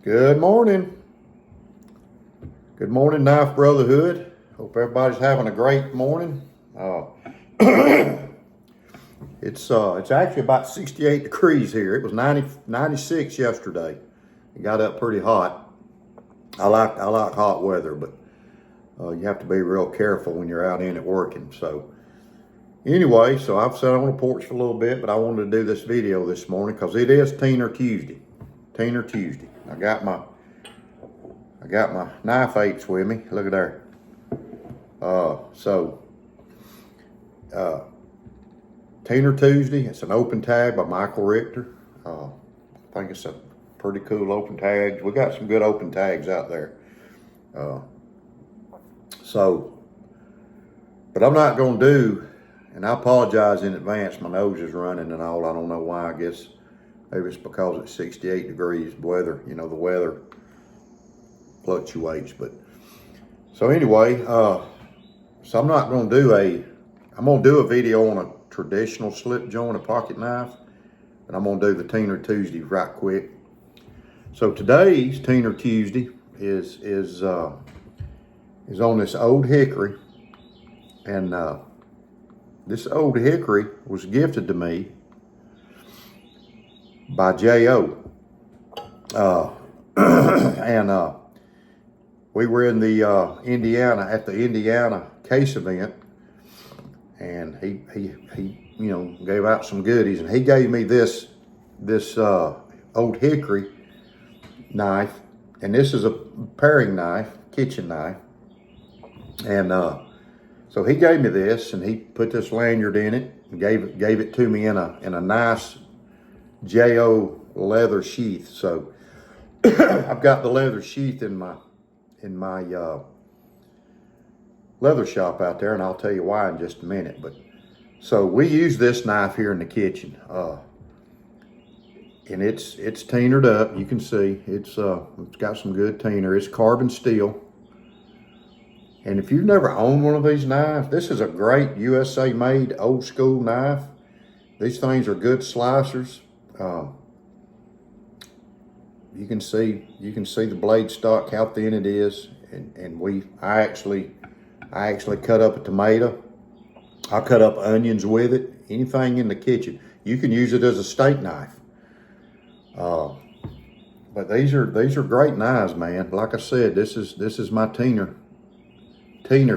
Good morning. Good morning, Knife Brotherhood. Hope everybody's having a great morning. It's actually about 68 degrees here. It was 96 yesterday. It got up pretty hot. I like hot weather, but you have to be real careful when you're out in it working. So anyway, so I've sat on the porch for a little bit, but I wanted to do this video this morning because it is Teener Tuesday. Teener Tuesday. I got my knife apes with me. Look at there. Teener Tuesday. It's an open tag by Michael Richter. I think it's a pretty cool open tag. We got some good open tags out there. But I'm not going to do, and I apologize in advance. My nose is running and all. I don't know why. I guess maybe it's because it's 68 degrees. Weather, the weather fluctuates. But so anyway, so I'm not going to do I'm going to do a video on a traditional slip joint, a pocket knife, and I'm going to do the Teener Tuesday right quick. So today's Teener Tuesday is on this old Hickory, and this old Hickory was gifted to me by J.O. And we were in the at the Indiana case event, and he gave out some goodies, and he gave me this old Hickory knife, and this is a paring knife, kitchen knife, and so he gave me this, and he put this lanyard in it and gave it to me in a nice J.O. leather sheath. So I've got the leather sheath in my leather shop out there, and I'll tell you why in just a minute. But so we use this knife here in the kitchen, and it's teenered up. You can see it's got some good teener. It's carbon steel. And if you've never owned one of these knives, this is a great USA made old school knife. These things are good slicers. You can see the blade stock, how thin it is, and I actually cut up a tomato. I cut up onions with it. Anything in the kitchen, you can use it as a steak knife. But these are great knives, man. Like I said, this is my teener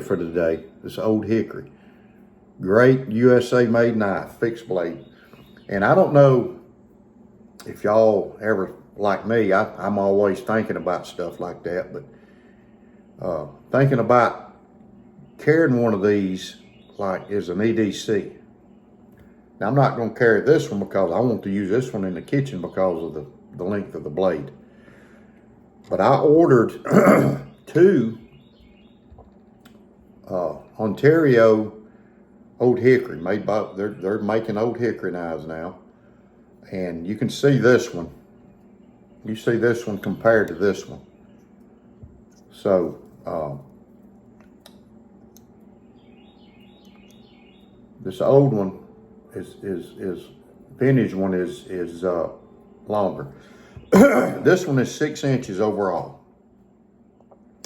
for today. This old Hickory, great USA made knife, fixed blade. And I don't know if y'all ever, like me, I'm always thinking about stuff like that, but thinking about carrying one of these like is an EDC. Now I'm not going to carry this one because I want to use this one in the kitchen because of the length of the blade. But I ordered two Ontario old Hickory made by, they're making old Hickory knives now. And you can see this one. You see this one compared to this one. So, this old one is vintage one is longer. This one is 6 inches overall.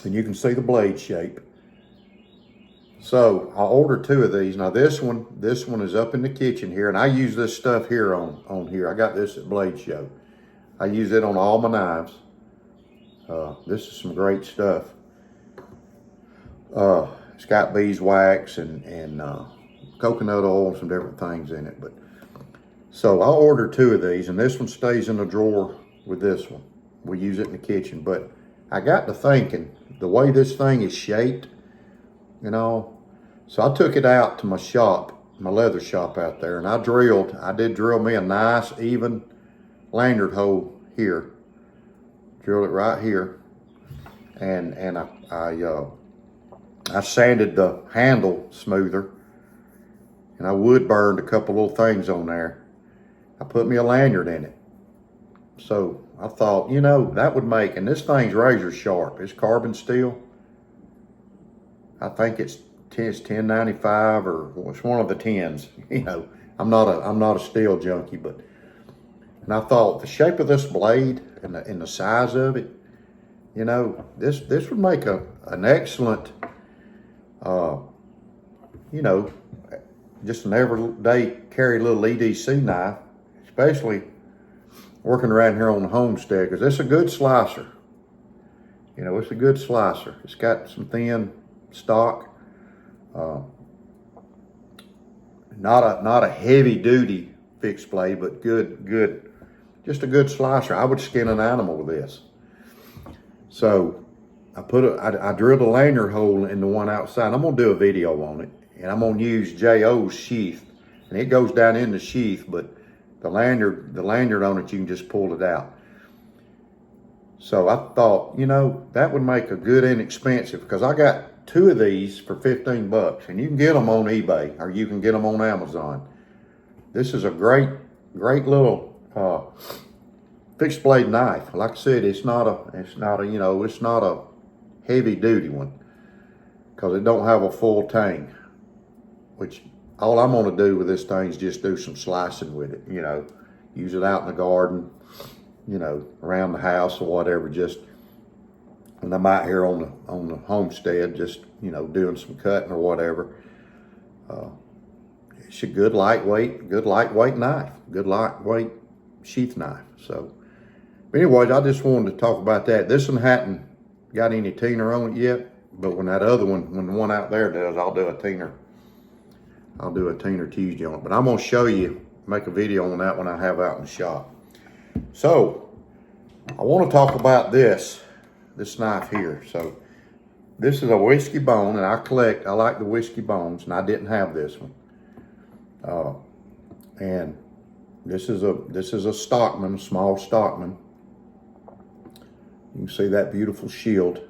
And you can see the blade shape. So I ordered two of these. Now this one is up in the kitchen here, and I use this stuff here on here. I got this at Blade Show. I use it on all my knives. This is some great stuff. It's got beeswax and coconut oil and some different things in it. But so I ordered two of these, and this one stays in the drawer with this one. We use it in the kitchen. But I got to thinking, the way this thing is shaped, so I took it out to my shop, my leather shop out there, and I did drill me a nice even lanyard hole here. Drilled it right here. And I sanded the handle smoother, and I wood burned a couple little things on there. I put me a lanyard in it. So I thought, that would make, and this thing's razor sharp. It's carbon steel. I think it's 1095 or it's one of the 10s. I'm not a steel junkie, but And I thought the shape of this blade and the size of it, you know, this would make an excellent, you know, just an everyday carry little EDC knife, especially working around here on the homestead, because it's a good slicer. You know, it's a good slicer. It's got some thin stock, not a heavy duty fixed blade, but good, just a good slicer. I would skin an animal with this. So I drilled a lanyard hole in the one outside. I'm gonna do a video on it, and I'm gonna use J.O.'s sheath, and it goes down in the sheath, but the lanyard on it, you can just pull it out. So I thought, you know, that would make a good inexpensive, because I got 2 of these for 15 bucks, and you can get them on eBay or you can get them on Amazon. This is a great little fixed blade knife. Like I said, it's not a heavy duty one, because it don't have a full tang, which all I'm gonna do with this thing is just do some slicing with it, you know, use it out in the garden, you know, around the house or whatever, just when I'm out here on the homestead, just, you know, doing some cutting or whatever. It's a good lightweight knife, good lightweight sheath knife. So anyways, I just wanted to talk about that. This one hadn't got any tiner on it yet, but when that other one, when the one out there does, I'll do a tiner Tuesday on it. But I'm gonna show you, make a video on that one I have out in the shop. So I want to talk about this knife here. So this is a whiskey bone, and I like the whiskey bones, and I didn't have this one. And this is a stockman, small stockman. You can see that beautiful shield.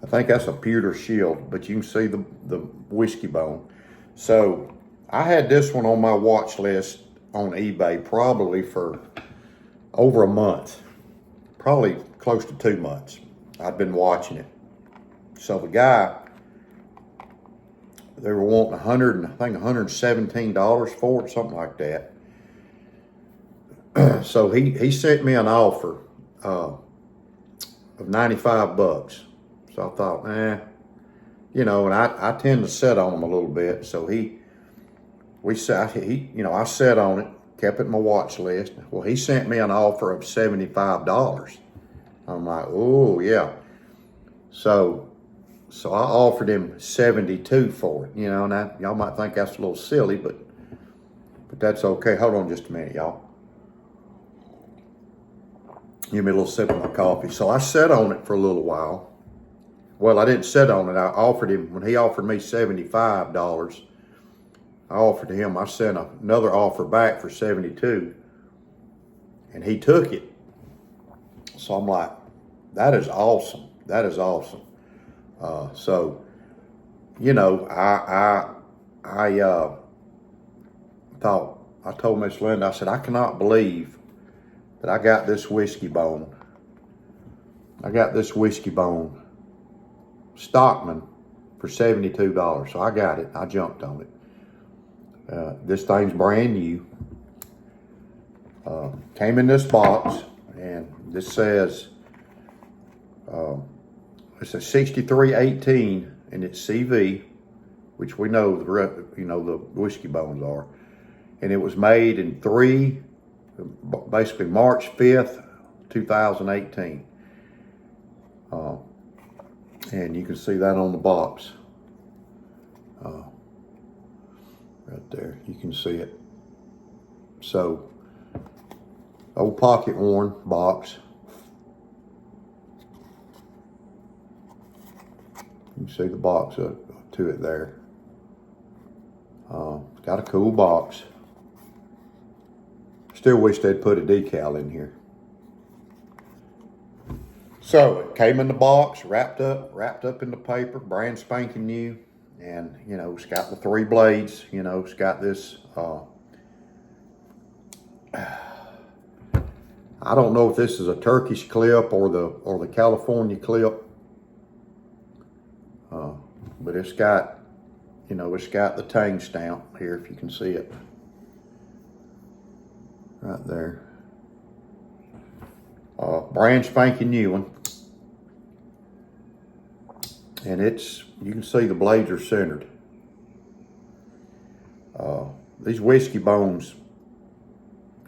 I think that's a pewter shield, but you can see the whiskey bone. So I had this one on my watch list on eBay probably for over a month, probably close to 2 months. I'd been watching it. So the guy, they were wanting $117 for it, something like that. So he sent me an offer of 95 bucks. So I thought, you know, and I tend to set on them a little bit. So I set on it, kept it in my watch list. Well, he sent me an offer of $75. I'm like, oh yeah. So I offered him $72 for it, you know, and y'all might think that's a little silly, but that's okay. Hold on just a minute, y'all. Give me a little sip of my coffee. So I sat on it for a little while. Well, I didn't sit on it. I offered him, when he offered me $75, I offered to him, I sent another offer back for $72, and he took it. So I'm like, that is awesome. That is awesome. So, you know, I told Miss Linda, I said, I cannot believe that I got this whiskey bone. Stockman for $72. So I got it. I jumped on it. This thing's brand new. Came in this box, and this says it's a 6318, and it's CV, which we know the whiskey bones are, and it was made in basically March 5th, 2018. And you can see that on the box. Right there, you can see it. So, old pocket worn box. You can see the box up to it there. It's got a cool box. Still wish they'd put a decal in here. So it came in the box, wrapped up in the paper, brand spanking new, and you know, it's got the 3 blades. You know, it's got this. I don't know if this is a Turkish clip or the California clip, but it's got, you know, it's got the tang stamp here, if you can see it. right there. Brand spanking new one. And you can see the blades are centered. These whiskey bones,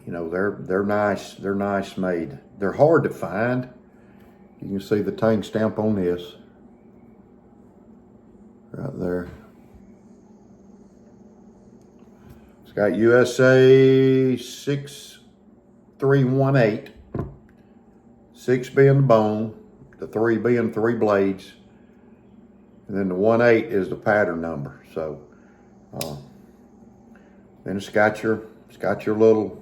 you know, they're nice. They're nice made. They're hard to find. You can see the tank stamp on this right there. It's got USA 6318, 6 being the bone, the 3 being 3 blades, and then the 18 is the pattern number. So then it's got your little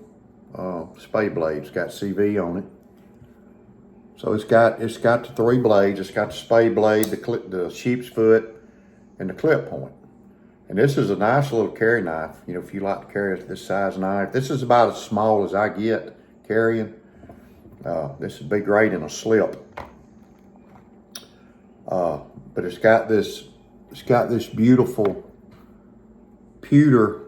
spade blade. It's got CV on it. So it's got the 3 blades. It's got the spade blade, the sheep's foot, and the clip point. And this is a nice little carry knife. You know, if you like to carry this size knife, this is about as small as I get carrying. This would be great in a slip. But it's got this beautiful pewter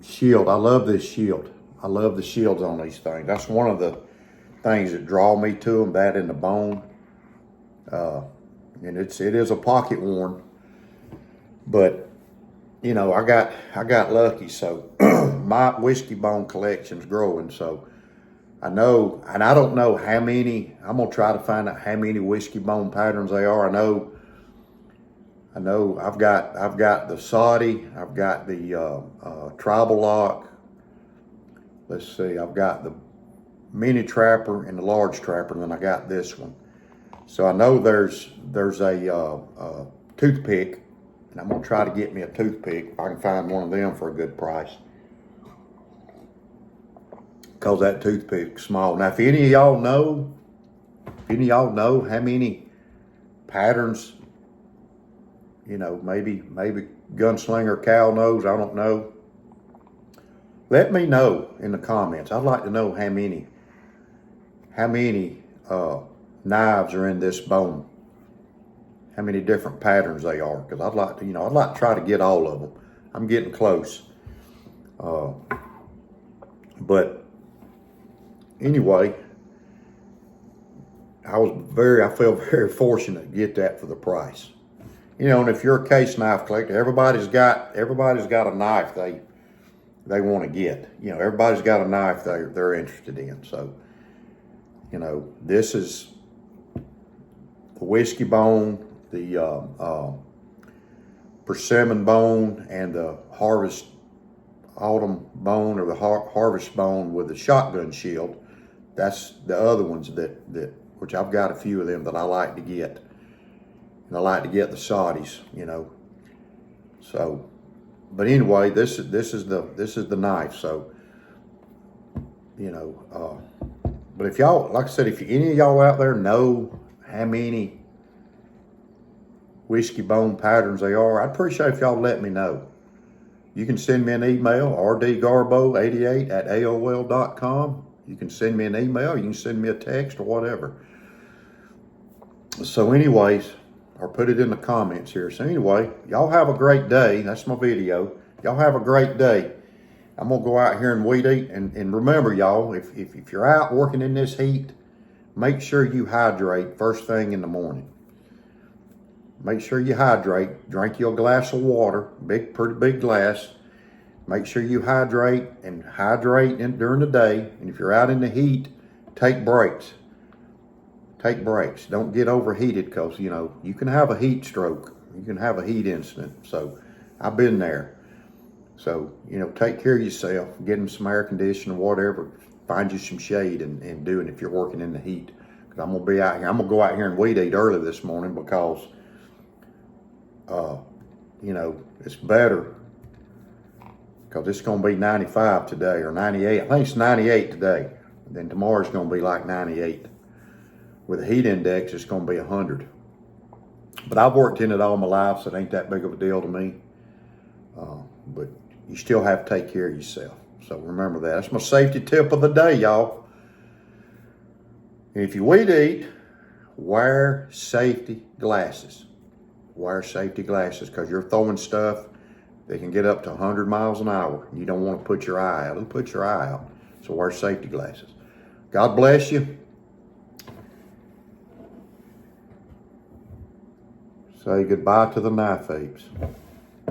shield. I love this shield. I love the shields on these things. That's one of the things that draw me to them, that and the bone. And it is a pocket worn, but you know, I got lucky. So my whiskey bone collection's growing. So I know, and I don't know how many. I'm gonna try to find out how many whiskey bone patterns they are. I know. I've got the Saudi. I've got the tribal lock. Let's see. I've got the mini trapper and the large trapper, and then I got this one. So I know there's a toothpick, and I'm gonna try to get me a toothpick if I can find one of them for a good price. Cause that toothpick's small. Now, if any of y'all know how many patterns, you know, maybe Gunslinger Cal knows, I don't know. Let me know in the comments. I'd like to know how many knives are in this bone. How many different patterns they are, because I'd like to try to get all of them. I'm getting close. But anyway, I feel very fortunate to get that for the price. You know, and if you're a case knife collector, everybody's got a knife they want to get. You know, everybody's got a knife they're interested in. So, you know, this is the whiskey bone, the persimmon bone, and the harvest autumn bone, or the harvest bone with the shotgun shield. That's the other ones that which I've got a few of them that I like to get. And I like to get the Saudis, you know. So, but anyway, this is the knife. So, you know, but if y'all, like I said, if any of y'all out there know how many whiskey bone patterns they are, I'd appreciate if y'all let me know. You can send me an email, rdgarbo88@aol.com. You can send me an email, you can send me a text or whatever. So anyways, or put it in the comments here. So anyway, y'all have a great day. That's my video. Y'all have a great day. I'm gonna go out here and weed eat. And remember, y'all, if you're out working in this heat, make sure you hydrate first thing in the morning. Make sure you hydrate. Drink your glass of water, pretty big glass. Make sure you hydrate during the day. And if you're out in the heat, take breaks. Take breaks. Don't get overheated, because, you know, you can have a heat stroke. You can have a heat incident. So I've been there. So, you know, take care of yourself. Get in some air conditioning or whatever. Find you some shade and do it if you're working in the heat. Because I'm going to be out here. I'm going to go out here and weed eat early this morning because, you know, it's better. Because it's going to be 95 today, or 98. I think it's 98 today. And then tomorrow's going to be like 98. With a heat index, it's going to be 100. But I've worked in it all my life, so it ain't that big of a deal to me. But you still have to take care of yourself. So remember that. That's my safety tip of the day, y'all. And if you weed eat, wear safety glasses. Wear safety glasses, because you're throwing stuff that can get up to 100 miles an hour. You don't want to put your eye out. It'll put your eye out. So wear safety glasses. God bless you. Say goodbye to the knife apes.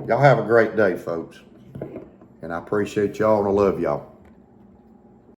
Y'all have a great day, folks. And I appreciate y'all and I love y'all.